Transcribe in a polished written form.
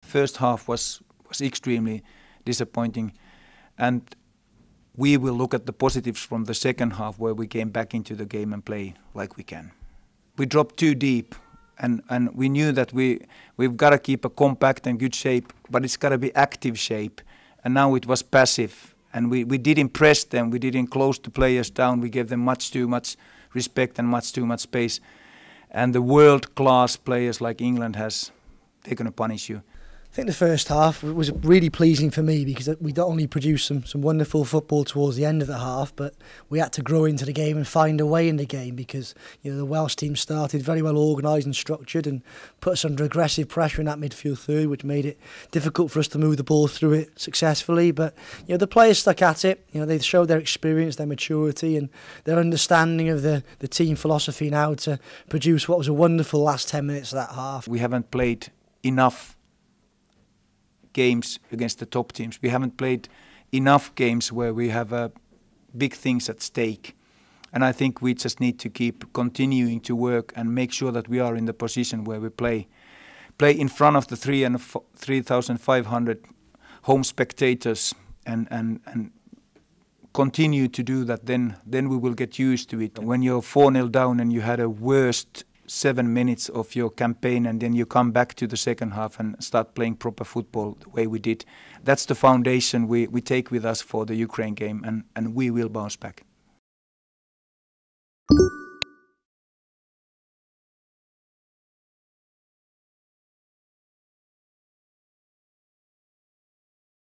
first half was extremely disappointing, and we will look at the positives from the second half where we came back into the game and play like we can. We dropped too deep, and we knew that we've got to keep a compact and good shape, but it's got to be active shape, and now it was passive, and we didn't press them, we didn't close the players down, we gave them much too much respect and much too much space, and the world-class players like England they're going to punish you. I think the first half was really pleasing for me because we not only produced some wonderful football towards the end of the half, but we had to grow into the game and find a way in the game because the Welsh team started very well organised and structured and put us under aggressive pressure in that midfield third, which made it difficult for us to move the ball through it successfully. But the players stuck at it. They showed their experience, their maturity, and their understanding of the team philosophy now to produce what was a wonderful last 10 minutes of that half. We haven't played enough games against the top teams. We haven't played enough games where we have big things at stake. And I think we just need to keep continuing to work and make sure that we are in the position where we play in front of the 3,500 home spectators and continue to do that. Then we will get used to it. When you're 4-0 down and you had a worst 7 minutes of your campaign and then you come back to the second half and start playing proper football the way we did. That's the foundation we take with us for the Ukraine game, and we will bounce back.